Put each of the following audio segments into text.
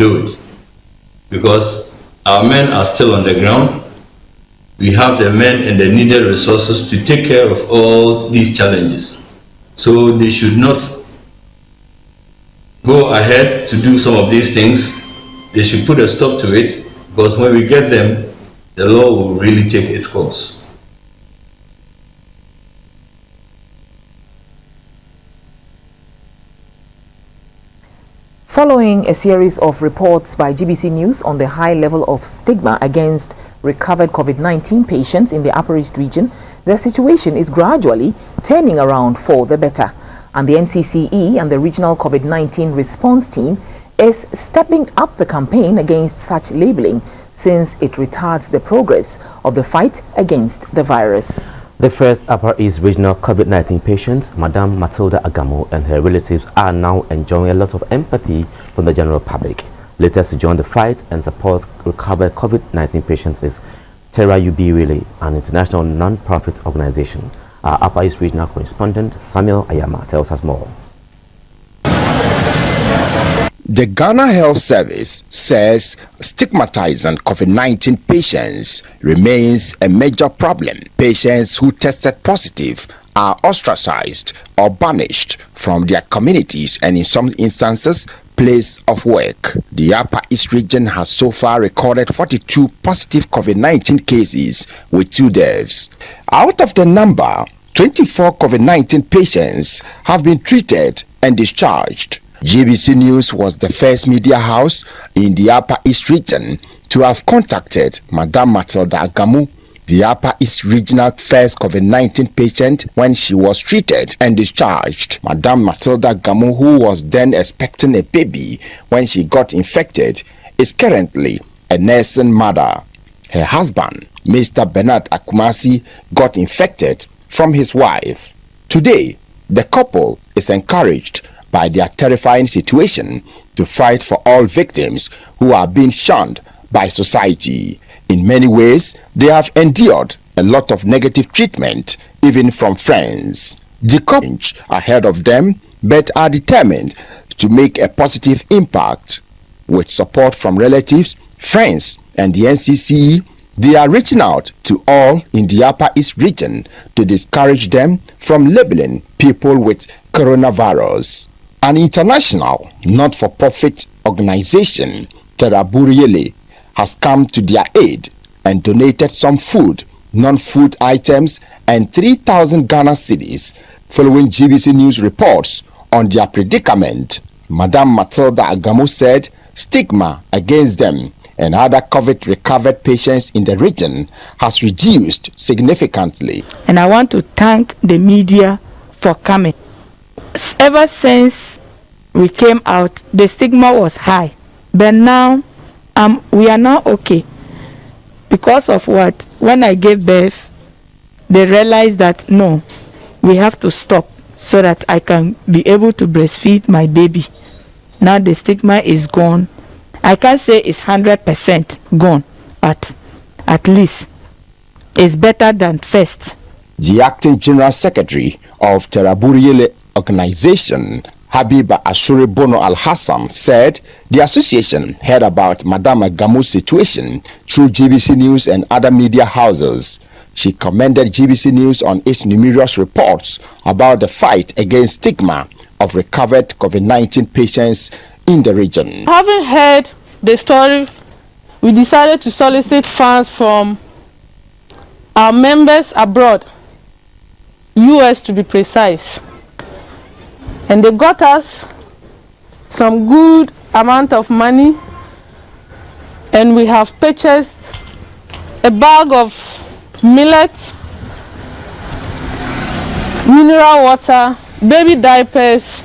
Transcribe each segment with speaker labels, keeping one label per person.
Speaker 1: do it, because our men are still on the ground. We have the men and the needed resources to take care of all these challenges. So they should not go ahead to do some of these things. They should put a stop to it, because when we get them, the law will really take its course.
Speaker 2: Following a series of reports by GBC News on the high level of stigma against recovered COVID-19 patients in the Upper East region, the situation is gradually turning around for the better. And the NCCE and the Regional COVID-19 Response Team is stepping up the campaign against such labeling, since it retards the progress of the fight against the virus.
Speaker 3: The first Upper East Regional COVID-19 patients, Madam Matilda Agamo, and her relatives are now enjoying a lot of empathy from the general public. Latest to join the fight and support recovered COVID-19 patients is Terra UB Relay, an international non-profit organization. Our Upper East Regional correspondent Samuel Ayama tells us more.
Speaker 4: The Ghana Health Service says stigmatizing COVID-19 patients remains a major problem. Patients who tested positive are ostracized or banished from their communities and in some instances place of work. The Upper East region has so far recorded 42 positive COVID-19 cases with 2 deaths. Out of the number, 24 COVID-19 patients have been treated and discharged. GBC News was the first media house in the Upper East region to have contacted Madame Matilda Agamu, the Upper East Regional first COVID-19 patient, when she was treated and discharged. Madame Matilda Agamu, who was then expecting a baby when she got infected, is currently a nursing mother. Her husband, Mr. Bernard Akumasi, got infected from his wife. Today, the couple is encouraged by their terrifying situation to fight for all victims who are being shunned by society. In many ways, they have endured a lot of negative treatment, even from friends. The couple ahead of them, but are determined to make a positive impact. With support from relatives, friends, and the NCCE, they are reaching out to all in the Upper East region to discourage them from labeling people with coronavirus. An international not-for-profit organization, Terra Buriele, has come to their aid and donated some food, non-food items, and 3,000 Ghana cedis following GBC News reports on their predicament. Madame Matilda Agamo said stigma against them and other COVID-recovered patients in the region has reduced significantly.
Speaker 5: And I want to thank the media for coming. Ever since we came out, the stigma was high, but now we are now okay. Because of what? When I gave birth, they realized that no, we have to stop so that I can be able to breastfeed my baby. Now the stigma is gone. I can't say it's 100% gone, but at least it's better than first.
Speaker 4: The acting general secretary of Terra Buriele organization, Habiba Ashuri Bono Al-Hassan, said the association heard about Madame Agamu's situation through GBC News and other media houses. She commended GBC News on its numerous reports about the fight against stigma of recovered COVID-19 patients in the region.
Speaker 6: Having heard the story, we decided to solicit funds from our members abroad, US to be precise. And they got us some good amount of money, and we have purchased a bag of millet, mineral water, baby diapers,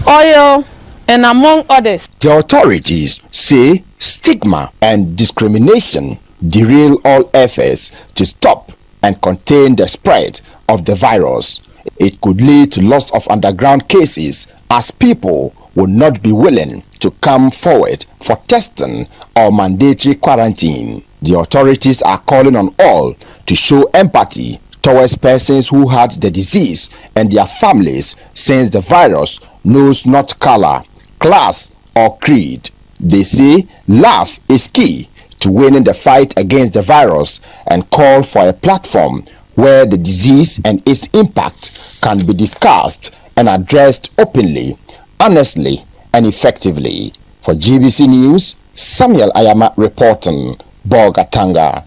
Speaker 6: oil, and among others.
Speaker 4: The authorities say stigma and discrimination derail all efforts to stop and contain the spread of the virus. It could lead to loss of underground cases as people would not be willing to come forward for testing or mandatory quarantine. The authorities are calling on all to show empathy towards persons who had the disease and their families, since the virus knows not color, class, or creed. They say love is key to winning the fight against the virus and call for a platform where the disease and its impact can be discussed and addressed openly, honestly, and effectively. For GBC News, Samuel Ayama reporting, Bogatanga.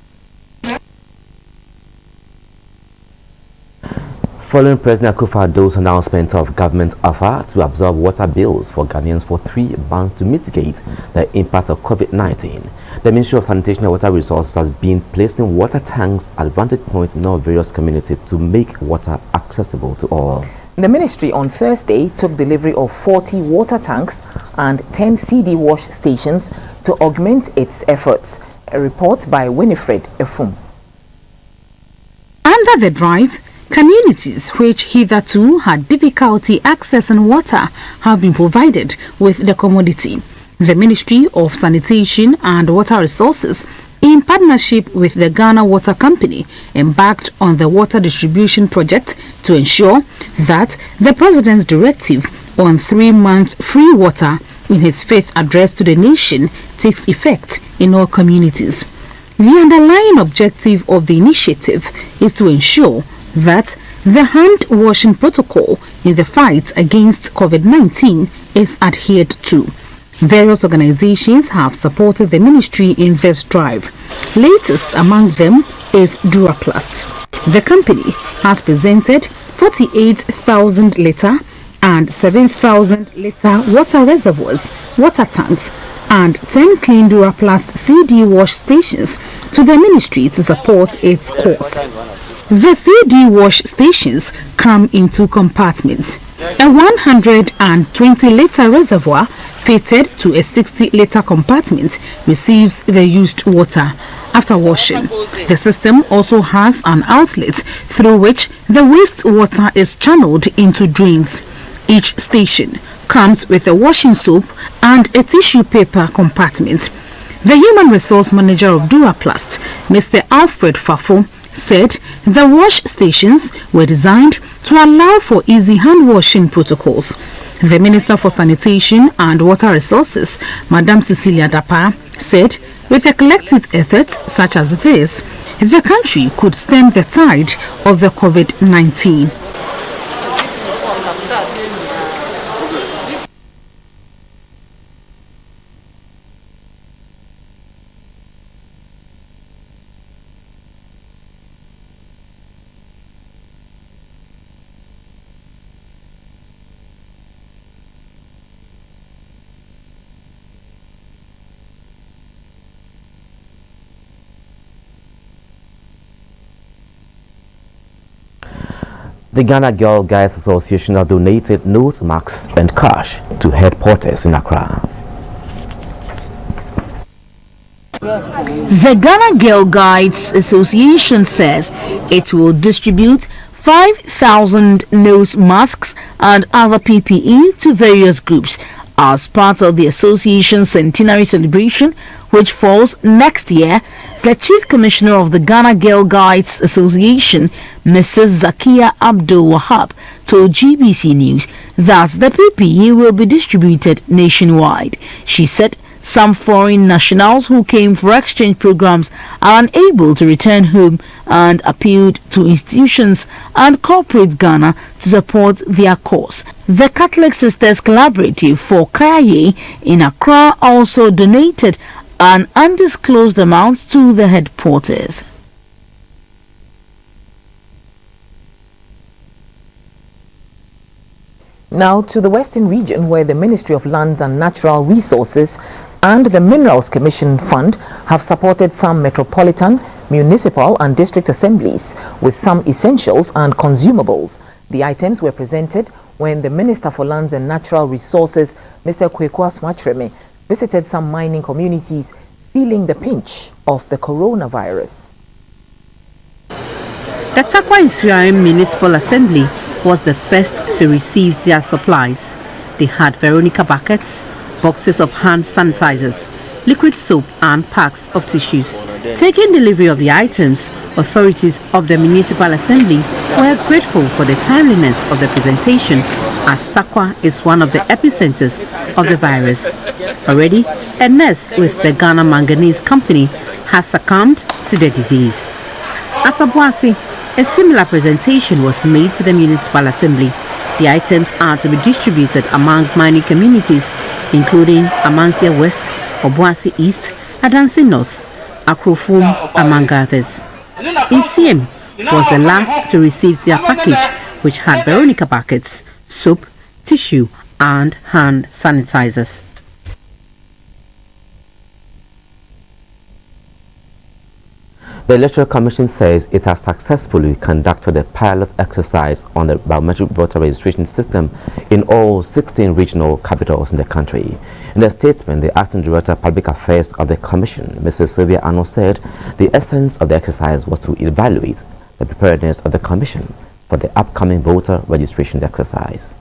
Speaker 3: Following President Akufo-Addo's announcement of government offer to absorb water bills for Ghanaians for 3 months to mitigate the impact of COVID-19, the Ministry of Sanitation and Water Resources has been placing water tanks at vantage points in all various communities to make water accessible to all.
Speaker 2: The ministry on Thursday took delivery of 40 water tanks and 10 CD wash stations to augment its efforts. A report by Winifred Efum.
Speaker 7: Under the drive, communities which hitherto had difficulty accessing water have been provided with the commodity. The Ministry of Sanitation and Water Resources, in partnership with the Ghana Water Company, embarked on the water distribution project to ensure that the President's directive on 3-month free water in his 5th address to the nation takes effect in all communities. The underlying objective of the initiative is to ensure that the hand-washing protocol in the fight against COVID-19 is adhered to. Various organizations have supported the ministry in this drive. Latest among them is Duraplast. The company has presented 48,000 litre and 7,000 litre water reservoirs, water tanks, and 10 clean Duraplast CD wash stations to the ministry to support its cause. The CD wash stations come in 2 compartments. A 120-litre reservoir fitted to a 60-litre compartment receives the used water after washing. The system also has an outlet through which the wastewater is channeled into drains. Each station comes with a washing soap and a tissue paper compartment. The Human Resource Manager of Duraplast, Mr. Alfred Fafo, said the wash stations were designed to allow for easy hand washing protocols. The Minister for Sanitation and Water Resources, Madam Cecilia Dapa, said with a collective effort such as this, the country could stem the tide of the COVID-19.
Speaker 3: The Ghana Girl Guides Association has donated nose masks and cash to headquarters in Accra.
Speaker 7: The Ghana Girl Guides Association says it will distribute 5,000 nose masks and other PPE to various groups as part of the association's centenary celebration, which falls next year. The Chief Commissioner of the Ghana Girl Guides Association, Mrs. Zakia Abdul Wahab, told GBC News that the PPE will be distributed nationwide. She said some foreign nationals who came for exchange programs are unable to return home and appealed to institutions and corporate Ghana to support their cause. The Catholic Sisters Collaborative for Kayaye in Accra also donated an undisclosed amount to the headquarters.
Speaker 2: Now to the Western region, where the Ministry of Lands and Natural Resources and the Minerals Commission Fund have supported some metropolitan, municipal and district assemblies with some essentials and consumables. The items were presented when the Minister for Lands and Natural Resources, Mr. Kweku Aswatreme, visited some mining communities feeling the pinch of the coronavirus.
Speaker 8: The Takwa Nsuyare Municipal Assembly was the first to receive their supplies. They had Veronica buckets, boxes of hand sanitizers, liquid soap and packs of tissues. Taking delivery of the items, authorities of the Municipal Assembly were grateful for the timeliness of the presentation, as Takwa is one of the epicenters of the virus. Already, a nurse with the Ghana Manganese Company has succumbed to the disease. At Obuasi, a similar presentation was made to the Municipal Assembly. The items are to be distributed among mining communities, including Amansia West, Obuasi East, Adansi North, Akrofum, among others. ECM was the last to receive their package, which had Veronica buckets, soap, tissue, and hand sanitizers.
Speaker 3: The Electoral Commission says it has successfully conducted a pilot exercise on the biometric voter registration system in all 16 regional capitals in the country. In a statement, the Acting Director of Public Affairs of the Commission, Mrs. Sylvia Ano, said the essence of the exercise was to evaluate the preparedness of the Commission for the upcoming voter registration exercise.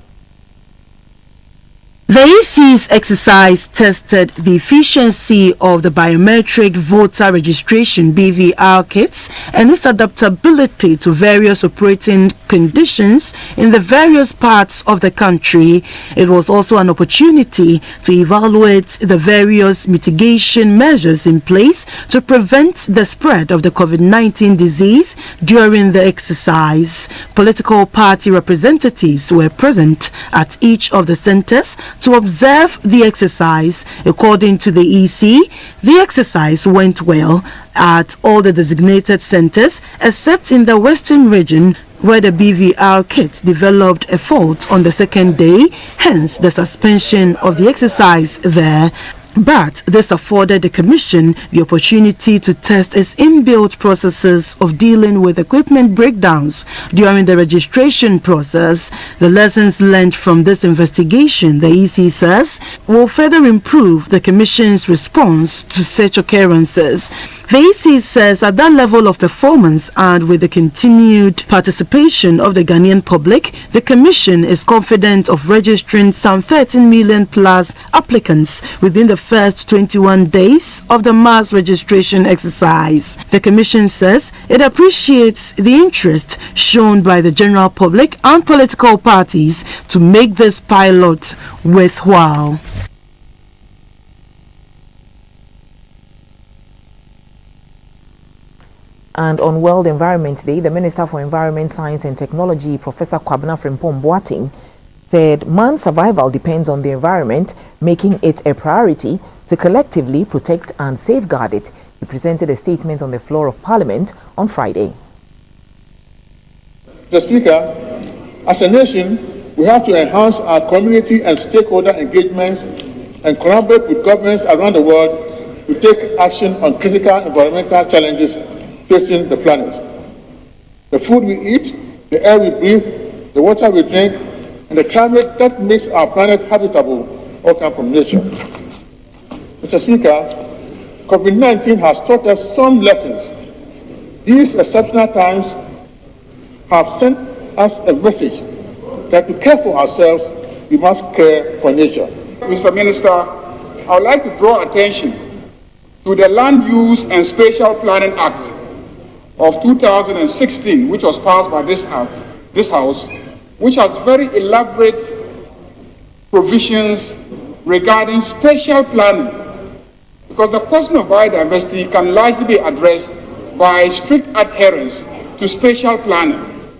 Speaker 9: The EC's exercise tested the efficiency of the biometric voter registration BVR kits and its adaptability to various operating conditions in the various parts of the country. It was also an opportunity to evaluate the various mitigation measures in place to prevent the spread of the COVID-19 disease during the exercise. Political party representatives were present at each of the centers to observe the exercise. According to the EC, the exercise went well at all the designated centers except in the Western region, where the BVR kit developed a fault on the second day, hence the suspension of the exercise there. But this afforded the Commission the opportunity to test its inbuilt processes of dealing with equipment breakdowns during the registration process. The lessons learned from this investigation, the EC says, will further improve the Commission's response to such occurrences. The EC says at that level of performance and with the continued participation of the Ghanaian public, the Commission is confident of registering some 13 million plus applicants within the first 21 days of the mass registration exercise. The Commission says it appreciates the interest shown by the general public and political parties to make this pilot worthwhile.
Speaker 2: And on World Environment Day, the Minister for Environment, Science and Technology, Professor Kwabena Frimpong Boateng, said man's survival depends on the environment, making it a priority to collectively protect and safeguard it. He presented a statement on the floor of Parliament on Friday.
Speaker 10: Mr. Speaker, as a nation, we have to enhance our community and stakeholder engagements and collaborate with governments around the world to take action on critical environmental challenges facing the planet. The food we eat, the air we breathe, the water we drink, and the climate that makes our planet habitable all come from nature. Mr. Speaker, COVID-19 has taught us some lessons. These exceptional times have sent us a message that to care for ourselves, we must care for nature.
Speaker 11: Mr. Minister, I would like to draw attention to the Land Use and Spatial Planning Act of 2016, which was passed by this House, which has very elaborate provisions regarding spatial planning, because the question of biodiversity can largely be addressed by strict adherence to spatial planning.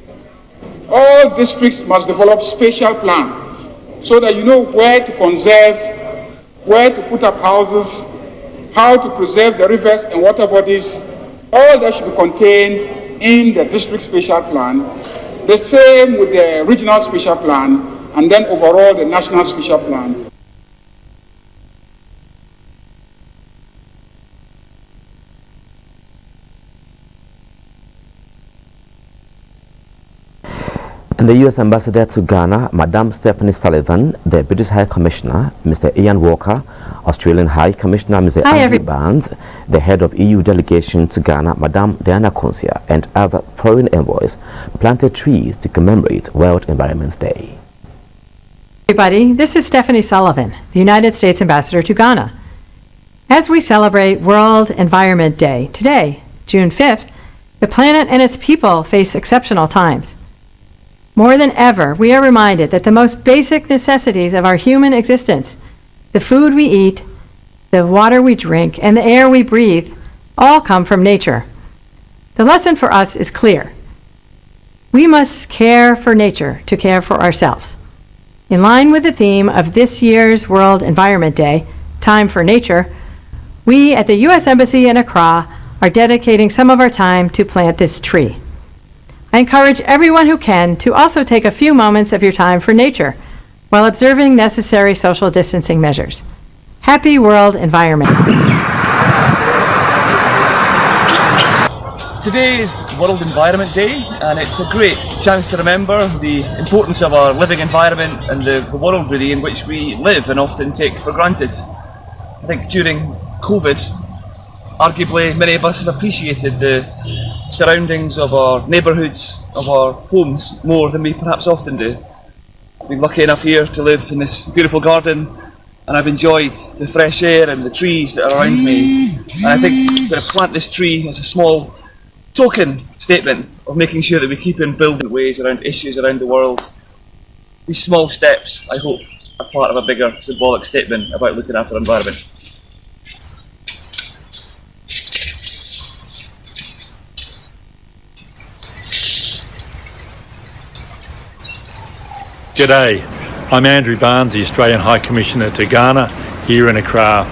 Speaker 11: All districts must develop spatial plan so that you know where to conserve, where to put up houses, how to preserve the rivers and water bodies. All that should be contained in the district spatial plan. The same with the regional spatial plan, and then overall the national spatial plan.
Speaker 3: And the U.S. Ambassador to Ghana, Madam Stephanie Sullivan, the British High Commissioner, Mr. Ian Walker, Australian High Commissioner, Mr. Andrew Barnes, the head of EU delegation to Ghana, Madam Diana Konsia, and other foreign envoys planted trees to commemorate World Environment Day.
Speaker 12: Everybody, this is Stephanie Sullivan, the United States Ambassador to Ghana. As we celebrate World Environment Day today, June 5th, the planet and its people face exceptional times. More than ever, we are reminded that the most basic necessities of our human existence, the food we eat, the water we drink, and the air we breathe all come from nature. The lesson for us is clear. We must care for nature to care for ourselves. In line with the theme of this year's World Environment Day, Time for Nature, we at the U.S. Embassy in Accra are dedicating some of our time to plant this tree. I encourage everyone who can to also take a few moments of your time for nature while observing necessary social distancing measures. Happy World Environment.
Speaker 13: Today is World Environment Day, and it's a great chance to remember the importance of our living environment and the world really in which we live and often take for granted. I think during COVID, arguably many of us have appreciated the surroundings of our neighbourhoods, of our homes, more than we perhaps often do. I've been lucky enough here to live in this beautiful garden, and I've enjoyed the fresh air and the trees that are around me. And I think we're going to plant this tree as a small token statement of making sure that we keep in building ways around issues around the world. These small steps, I hope, are part of a bigger symbolic statement about looking after the environment.
Speaker 14: G'day, I'm Andrew Barnes, the Australian High Commissioner to Ghana, here in Accra.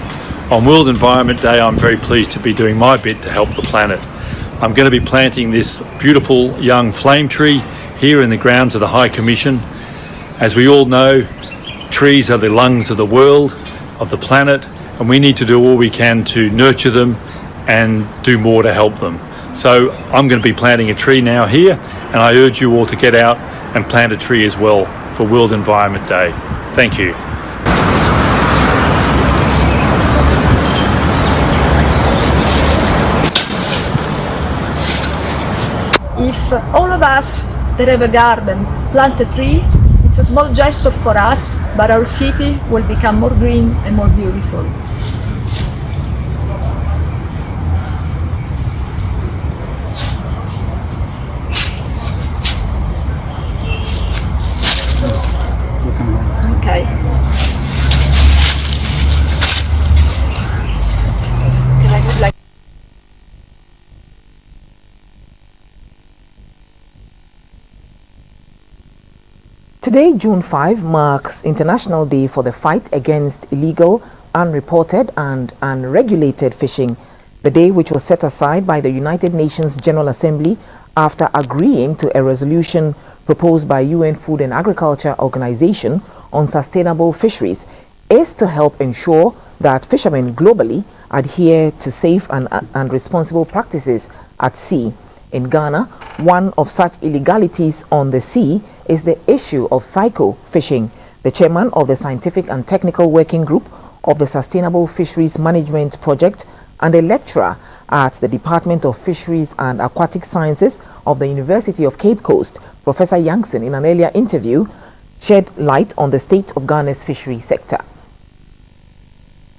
Speaker 14: On World Environment Day, I'm very pleased to be doing my bit to help the planet. I'm going to be planting this beautiful young flame tree here in the grounds of the High Commission. As we all know, trees are the lungs of the world, of the planet, and we need to do all we can to nurture them and do more to help them. So I'm going to be planting a tree now here, and I urge you all to get out and plant a tree as well for World Environment Day. Thank you.
Speaker 15: If all of us that have a garden plant a tree, it's a small gesture for us, but our city will become more green and more beautiful. Okay. Can I move like
Speaker 2: Today, June 5, marks International Day for the fight against illegal, unreported and unregulated fishing, the day which was set aside by the United Nations General Assembly after agreeing to a resolution proposed by UN Food and Agriculture Organization on sustainable fisheries, is to help ensure that fishermen globally adhere to safe and responsible practices at sea. In Ghana, one of such illegalities on the sea is the issue of psycho-fishing. The chairman of the Scientific and Technical Working Group of the Sustainable Fisheries Management Project and a lecturer at the Department of Fisheries and Aquatic Sciences of the University of Cape Coast, Professor Youngson, in an earlier interview, shed light on the state of Ghana's fishery sector.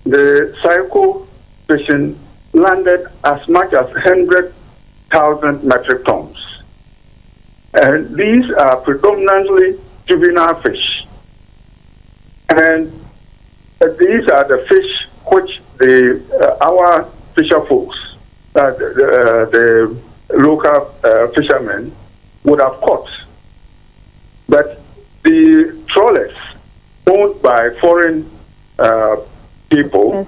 Speaker 11: The psycho-fishing landed as much as 100,000 metric tons. And these are predominantly juvenile fish. And these are the fish which our fisher folks, the local fishermen, would have caught. But the trawlers owned by foreign people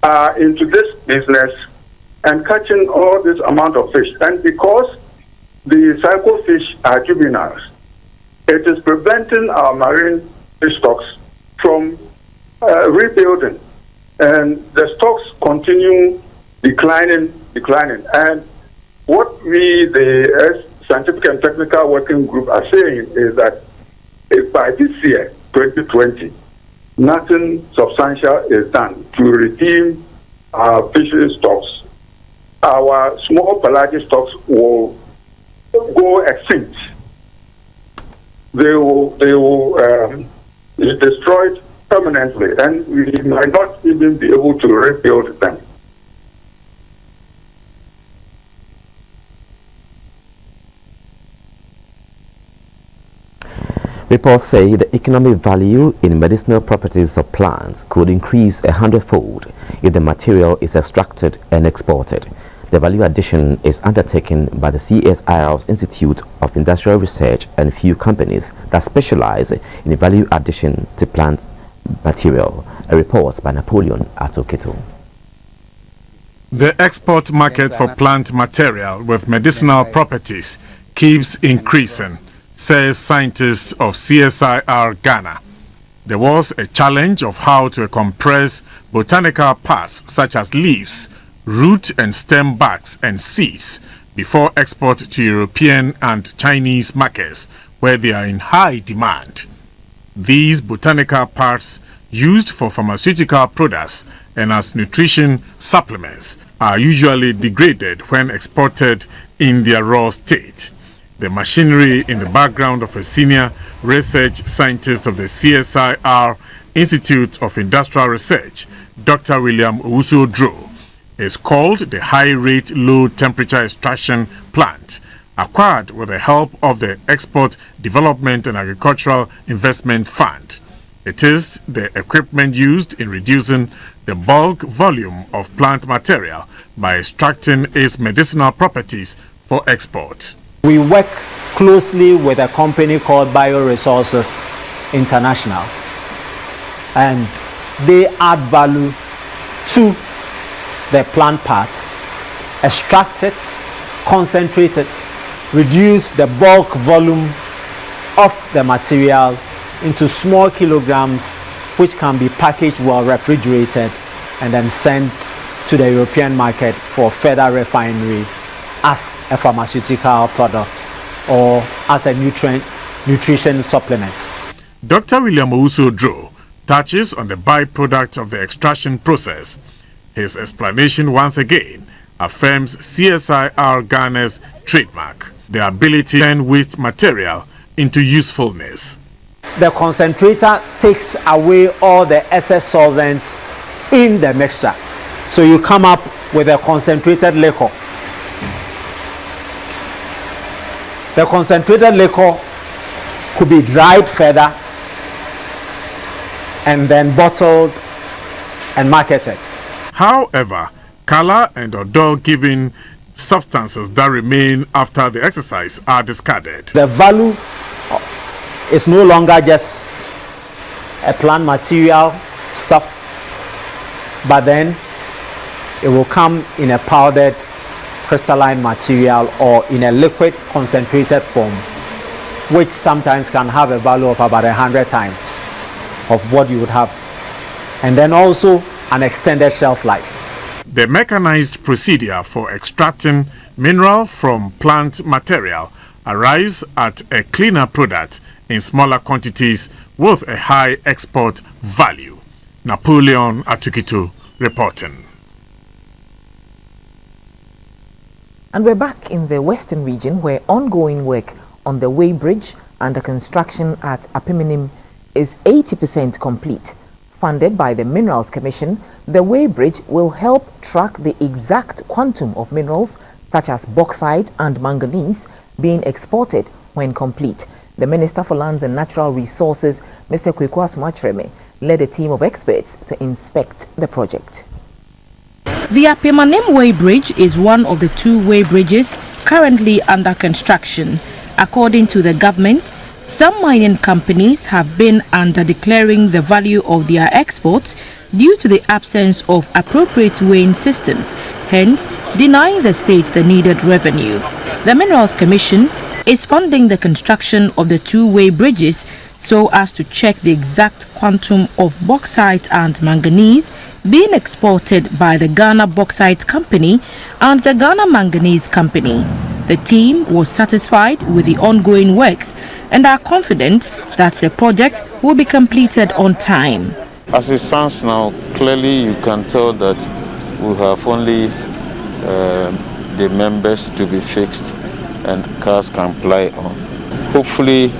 Speaker 11: are into this business and catching all this amount of fish. And because the cycle fish are juveniles, it is preventing our marine fish stocks from rebuilding. And the stocks continue declining. And what we, the Scientific and Technical Working Group, are saying is that if by this year, 2020, nothing substantial is done to redeem our fishery stocks, our small pelagic stocks will go extinct. They will be destroyed permanently, and we might not even be able to rebuild them.
Speaker 3: Reports say the economic value in medicinal properties of plants could increase 100-fold if the material is extracted and exported. The value addition is undertaken by the CSIR's Institute of Industrial Research and few companies that specialize in value addition to plant material. A report by Napoleon Atokito.
Speaker 16: The export market for plant material with medicinal properties keeps increasing, says scientists of CSIR Ghana. There was a challenge of how to compress botanical parts such as leaves, root and stem barks and seeds before export to European and Chinese markets where they are in high demand. These botanical parts used for pharmaceutical products and as nutrition supplements are usually degraded when exported in their raw state. The machinery in the background of a senior research scientist of the CSIR Institute of Industrial Research, Dr. William Owusu-Odro, is called the High-Rate Low-Temperature Extraction Plant, acquired with the help of the Export Development and Agricultural Investment Fund. It is the equipment used in reducing the bulk volume of plant material by extracting its medicinal properties for export.
Speaker 17: We work closely with a company called Bioresources International, and they add value to the plant parts, extract it, concentrate it, reduce the bulk volume of the material into small kilograms, which can be packaged well, refrigerated, and then sent to the European market for further refinery as a pharmaceutical product or as a nutrition supplement.
Speaker 16: Dr. William Owusu-Odro touches on the byproduct of the extraction process. His explanation once again affirms CSIR Ghana's trademark, the ability to turn waste material into usefulness.
Speaker 17: The concentrator takes away all the excess solvents in the mixture. So you come up with a concentrated liquor. The concentrated liquor could be dried further and then bottled and marketed.
Speaker 16: However, color and odor-giving substances that remain after the exercise are discarded.
Speaker 17: The value is no longer just a plant material stuff, but then it will come in a powdered crystalline material or in a liquid concentrated form, which sometimes can have a value of about 100 times of what you would have, and then also an extended shelf life.
Speaker 16: The mechanized procedure for extracting mineral from plant material arrives at a cleaner product in smaller quantities with a high export value. Napoleon Atukito reporting.
Speaker 2: And we're back in the Western region where ongoing work on the Way Bridge under construction at Apiminim is 80% complete. Funded by the Minerals Commission, the Way Bridge will help track the exact quantum of minerals such as bauxite and manganese being exported when complete. The Minister for Lands and Natural Resources, Mr. Kweku Asumachreme, led a team of experts to inspect the project.
Speaker 5: The Apiminim Way Bridge is one of the two way bridges currently under construction. According to the government, some mining companies have been under-declaring the value of their exports due to the absence of appropriate weighing systems, hence denying the state the needed revenue. The Minerals Commission is funding the construction of the two-way bridges so as to check the exact quantum of bauxite and manganese being exported by the Ghana Bauxite Company and the Ghana Manganese Company. The team was satisfied with the ongoing works and are confident that the project will be completed on time.
Speaker 18: As it stands now, clearly you can tell that we have only the members to be fixed and cars can ply on. Hopefully,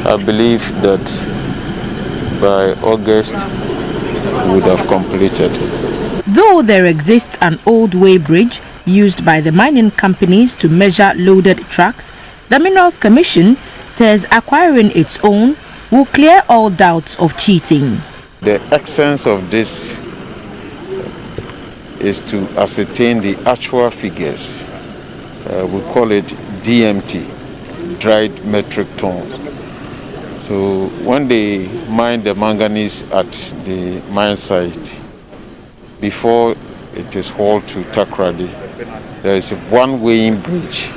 Speaker 18: I believe that by August we would have completed.
Speaker 5: Though there exists an old way bridge used by the mining companies to measure loaded trucks, the Minerals Commission
Speaker 19: says acquiring its own will clear all doubts of cheating.
Speaker 18: The essence of this is to ascertain the actual figures. We call it DMT, dried metric tons. So when they mine the manganese at the mine site, before it is hauled to Takoradi, there is one weighing bridge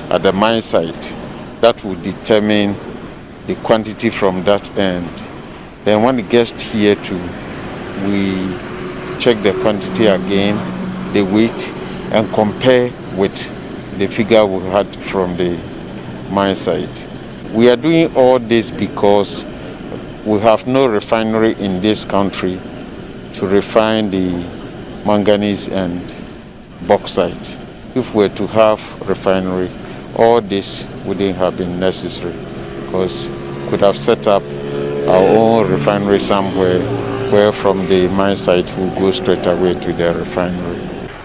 Speaker 18: at the mine site that will determine the quantity from that end. Then when it gets here too, we check the quantity again, the weight, and compare with the figure we had from the mine site. We are doing all this because we have no refinery in this country to refine the manganese and bauxite. If we were to have refinery, all this wouldn't have been necessary because we could have set up our own refinery somewhere where from the mine site we'll go straight away to the refinery.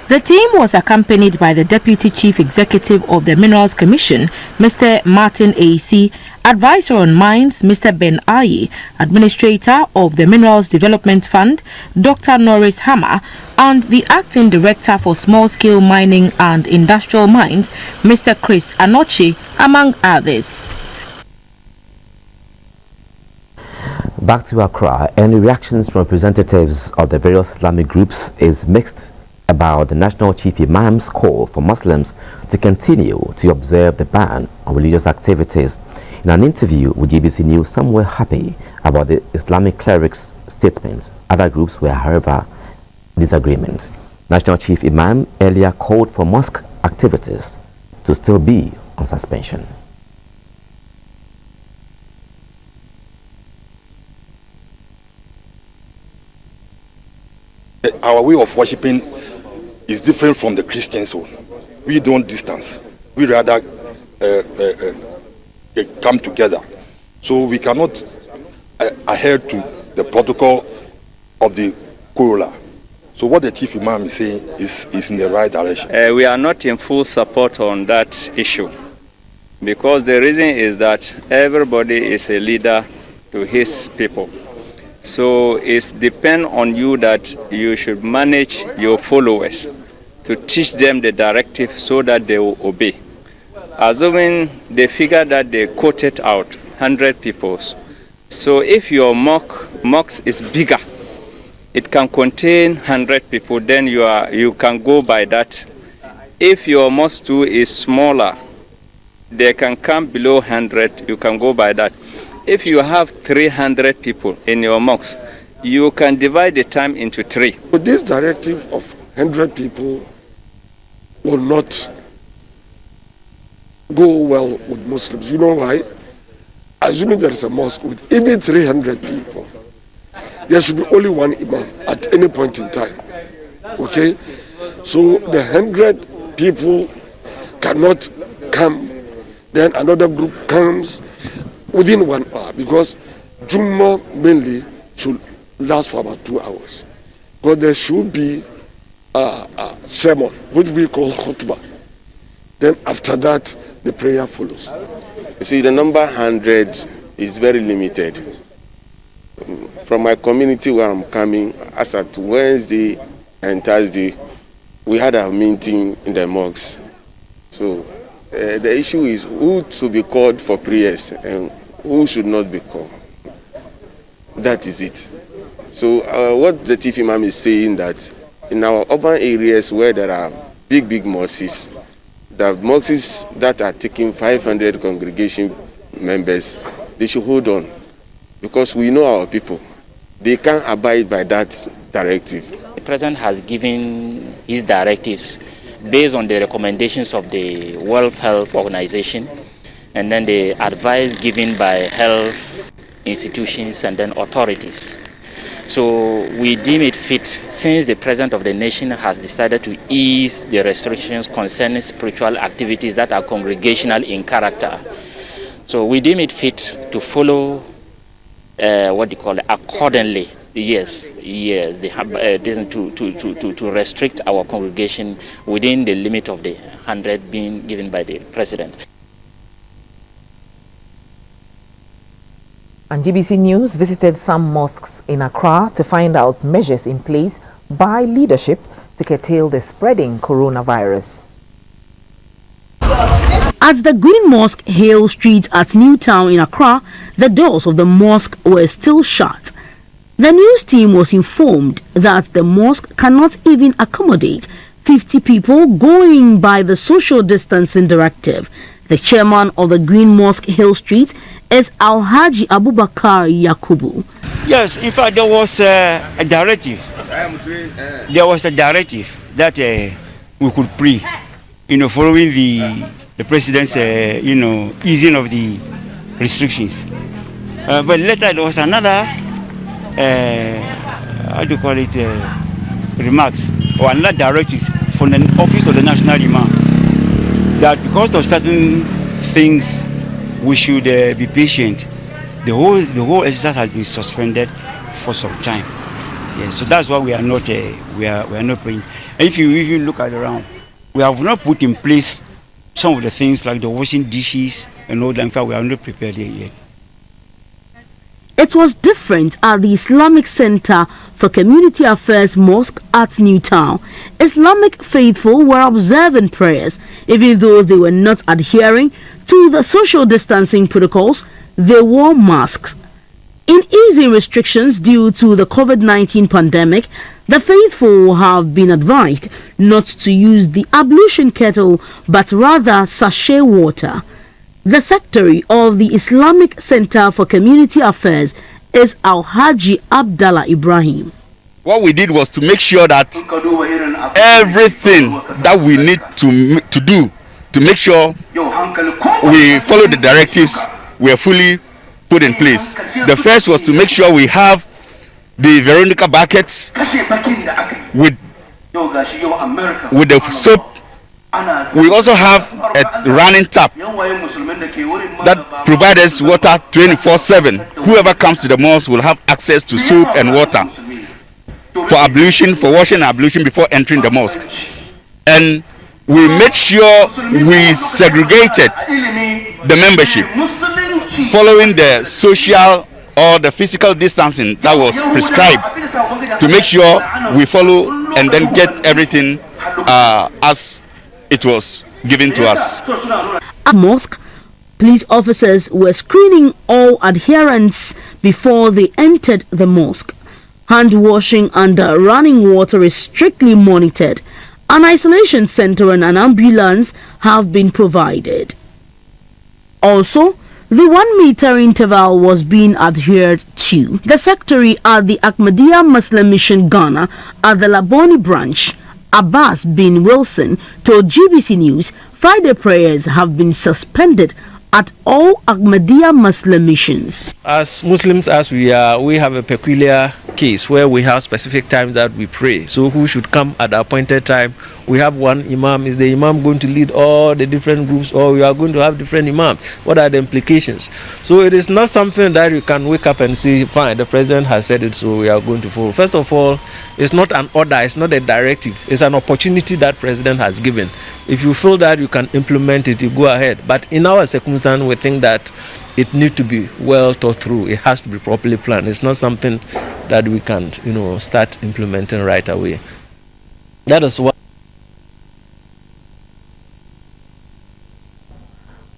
Speaker 19: The team was accompanied by the Deputy Chief Executive of the Minerals Commission, Mr. Martin A.C., Advisor on Mines, Mr. Ben Aye, Administrator of the Minerals Development Fund, Dr. Norris Hammer, and the Acting Director for Small-Scale Mining and Industrial Mines, Mr. Chris Anochi, among others.
Speaker 3: Back to Accra, and reactions from representatives of the various Islamic groups is mixed about the National Chief Imam's call for Muslims to continue to observe the ban on religious activities. In an interview with GBC News, some were happy about the Islamic clerics' statements. Other groups were, however, disagreement. National Chief Imam earlier called for mosque activities to still be on suspension.
Speaker 20: Our way of worshiping is different from the Christians. So we don't distance. We rather come together. So we cannot adhere to the protocol of the Quran. So what the Chief Imam is saying is in the right direction.
Speaker 21: We are not in full support on that issue because the reason is that everybody is a leader to his people. So it depends on you that you should manage your followers to teach them the directive so that they will obey. Assuming the figure that they quoted out, 100 people. So if your mosque is bigger, it can contain 100 people, then you can go by that. If your mosque too is smaller, they can come below 100, you can go by that. If you have 300 people in your mosque, you can divide the time into 3.
Speaker 22: But this directive of 100 people will not go well with Muslims. You know why? Assuming there is a mosque with even 300 people, there should be only one imam at any point in time. Okay? So the 100 people cannot come, then another group comes within 1 hour, because Jummah mainly should last for about 2 hours. But there should be a sermon, which we call khutbah. Then after that, the prayer follows.
Speaker 23: You see, the number 100 is very limited. From my community where I'm coming, as at Wednesday and Thursday, we had a meeting in the mosques. So the issue is who should be called for prayers and who should not be called. That is it. So what the Chief Imam is saying, that in our urban areas where there are big mosques, the mosques that are taking 500 congregation members, they should hold on, because we know our people. They can't abide by that directive.
Speaker 24: The President has given his directives based on the recommendations of the World Health Organization, and then the advice given by health institutions and then authorities. So we deem it fit, since the President of the nation has decided to ease the restrictions concerning spiritual activities that are congregational in character. So we deem it fit to follow accordingly. Yes, to restrict our congregation within the limit of the 100 being given by the President.
Speaker 2: And GBC News visited some mosques in Accra to find out measures in place by leadership to curtail the spreading coronavirus.
Speaker 19: At the Green Mosque Hill Street at Newtown in Accra, the doors of the mosque were still shut. The news team was informed that the mosque cannot even accommodate 50 people going by the social distancing directive. The chairman of the Green Mosque Hill Street is Alhaji Abubakar Yakubu.
Speaker 1: Yes, in fact, there was a directive. There was a directive that we could pray, following the president's, easing of the restrictions. But later there was another, remarks or another directives from the office of the National Imam that because of certain things we should be patient. The whole exercise has been suspended for some time. Yeah, so that's why we are not praying. And if you look at around, we have not put in place some of the things like the washing dishes and all that. In fact, we are not prepared yet.
Speaker 19: It was different at the Islamic Center for Community Affairs Mosque at Newtown. Islamic faithful were observing prayers, even though they were not adhering to the social distancing protocols. They wore masks. In easing restrictions due to the COVID-19 pandemic, the faithful have been advised not to use the ablution kettle but rather sachet water. The Secretary of the Islamic Center for Community Affairs is Alhaji Abdallah Ibrahim.
Speaker 4: What we did was to make sure that everything that we need to do to make sure we follow the directives were fully put in place. The first was to make sure we have the Veronica buckets with the soap. We also have a running tap that provides us water 24/7. Whoever comes to the mosque will have access to soap and water for ablution, for washing and ablution before entering the mosque. And we made sure we segregated the membership following the social or the physical distancing that was prescribed, to make sure we follow and then get everything as it was given to us.
Speaker 19: At mosque, police officers were screening all adherents before they entered the mosque. Hand washing under running water is strictly monitored. An isolation center and an ambulance have been provided. Also, the 1 meter interval was being adhered to. The secretary at the Ahmadiyya Muslim Mission Ghana at the Laboni branch, Abbas bin Wilson, told GBC News Friday prayers have been suspended at all Ahmadiyya Muslim missions.
Speaker 6: As Muslims as we are, we have a peculiar case where we have specific times that we pray. So who should come at the appointed time? We have one imam. Is the imam going to lead all the different groups, or we are going to have different imams? What are the implications? So it is not something that you can wake up and say, fine, the president has said it, so we are going to follow. First of all, it's not an order, it's not a directive, it's an opportunity that president has given. If you feel that you can implement it, you go ahead. But in our circumstance, we think that it needs to be well thought through. It has to be properly planned. It's not something that we can, start implementing right away. That is why.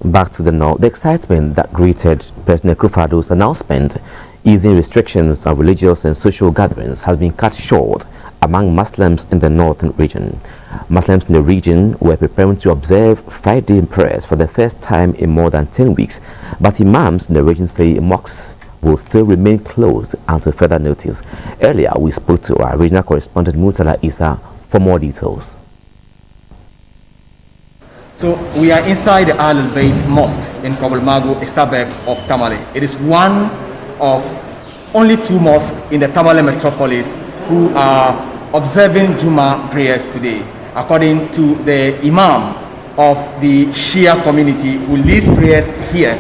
Speaker 3: Back to the north, the excitement that greeted President Kufuor's announcement easing restrictions on religious and social gatherings has been cut short among Muslims in the northern region. Muslims in the region were preparing to observe Friday prayers for the first time in more than 10 weeks, but imams in the region say mosques will still remain closed until further notice. Earlier, we spoke to our regional correspondent Murtala Isa for more details.
Speaker 7: So we are inside the Al Bayt Mosque in Kobolmago, a suburb of Tamale. It is one of only 2 mosques in the Tamale metropolis who are observing Juma prayers today, according to the Imam of the Shia community who leads prayers here.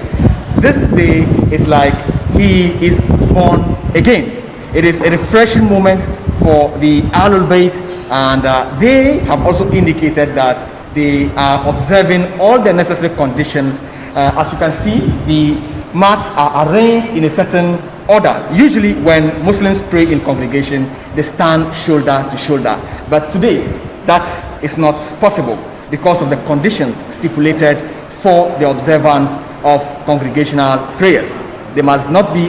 Speaker 7: This day is like he is born again. It is a refreshing moment for the Ahlul Bayt, and they have also indicated that they are observing all the necessary conditions. As you can see, the mats are arranged in a certain order. Usually when Muslims pray in congregation, they stand shoulder to shoulder. But today, that is not possible because of the conditions stipulated for the observance of congregational prayers. They must not be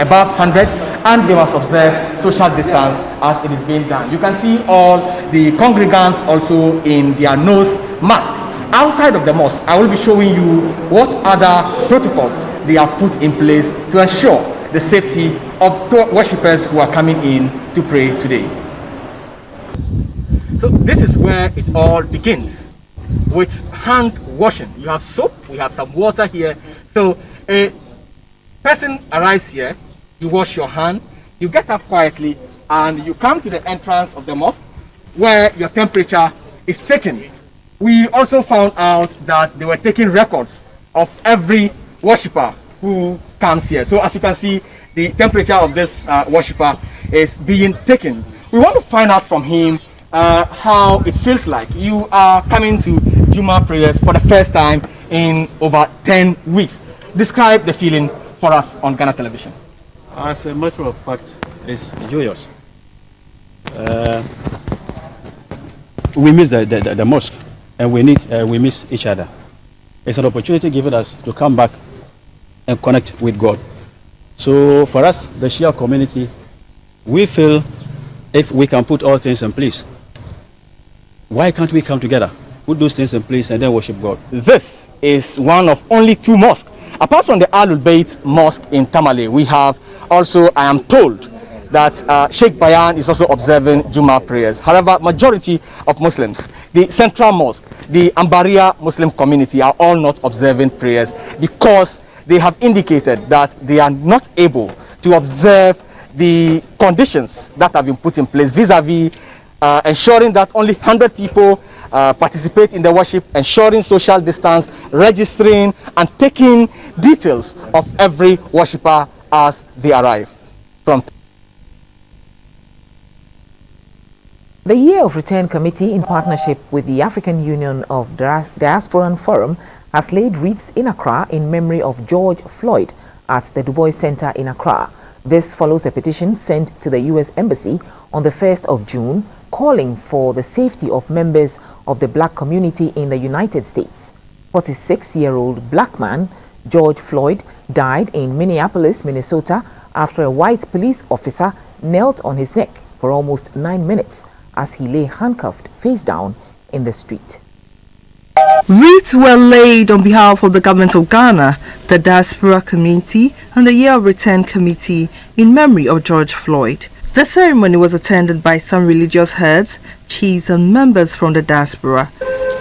Speaker 7: above 100 and they must observe social distance as it is being done. You can see all the congregants also in their nose mask. Outside of the mosque, I will be showing you what other protocols they have put in place to ensure the safety of worshippers who are coming in to pray today. So this is where it all begins, with hand washing. You have soap, we have some water here. So a person arrives here, you wash your hand, you get up quietly, and you come to the entrance of the mosque where your temperature is taken. We also found out that they were taking records of every worshipper who comes here. So as you can see, the temperature of this worshipper is being taken. We want to find out from him how it feels like. You are coming to Juma prayers for the first time in over 10 weeks. Describe the feeling for us on Ghana television.
Speaker 8: As a matter of fact, it's joyous. We miss the mosque, and we miss each other. It's an opportunity given us to come back and connect with God. So for us, the Shia community, we feel if we can put all things in place, why can't we come together, put those things in place, and then worship God?
Speaker 7: This is one of only 2 mosques. Apart from the Ahlul Bayt Mosque in Tamale, we have also, I am told, that Sheikh Bayan is also observing Juma prayers. However, majority of Muslims, the Central Mosque, the Ambaria Muslim community are all not observing prayers because they have indicated that they are not able to observe the conditions that have been put in place vis-a-vis ensuring that only 100 people participate in the worship, ensuring social distance, registering and taking details of every worshipper as they arrive.
Speaker 2: The Year of Return Committee, in partnership with the African Union of Diasporan Forum, has laid wreaths in Accra in memory of George Floyd at the Du Bois Center in Accra. This follows a petition sent to the U.S. Embassy on the 1st of June, calling for the safety of members of the black community in the United States. 46-year-old black man George Floyd died in Minneapolis, Minnesota, after a white police officer knelt on his neck for almost 9 minutes as he lay handcuffed face down in the street.
Speaker 9: Wreaths were laid on behalf of the government of Ghana, the Diaspora Committee, and the Year of Return Committee in memory of George Floyd. The ceremony was attended by some religious heads, chiefs, and members from the diaspora.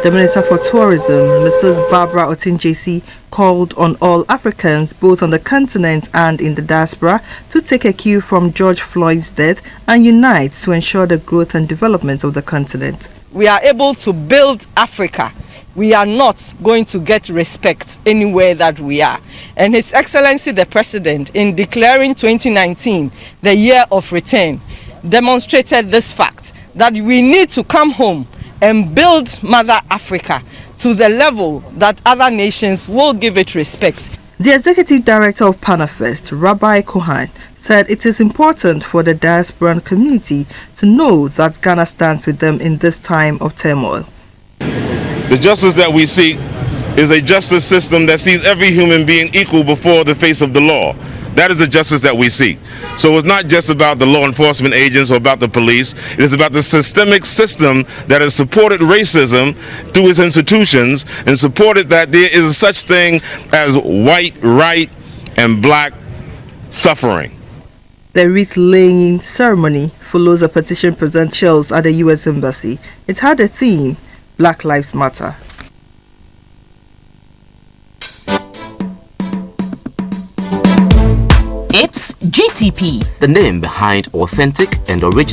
Speaker 9: The Minister for Tourism, Mrs. Barbara Otinjesi, called on all Africans, both on the continent and in the diaspora, to take a cue from George Floyd's death and unite to ensure the growth and development of the continent.
Speaker 10: We are able to build Africa. We are not going to get respect anywhere that we are. And His Excellency the President, in declaring 2019 the Year of Return, demonstrated this fact that we need to come home and build Mother Africa to the level that other nations will give it respect.
Speaker 9: The Executive Director of Panafest, Rabbi Kohan, said it is important for the diasporan community to know that Ghana stands with them in this time of turmoil.
Speaker 12: The justice that we seek is a justice system that sees every human being equal before the face of the law. That is the justice that we seek. So it's not just about the law enforcement agents or about the police. It is about the systemic system that has supported racism through its institutions and supported that there is such thing as white right and black suffering.
Speaker 9: The wreath-laying ceremony follows a petition presented at the U.S. Embassy. It had a theme, Black Lives Matter.
Speaker 25: It's GTP,
Speaker 3: the name behind authentic and original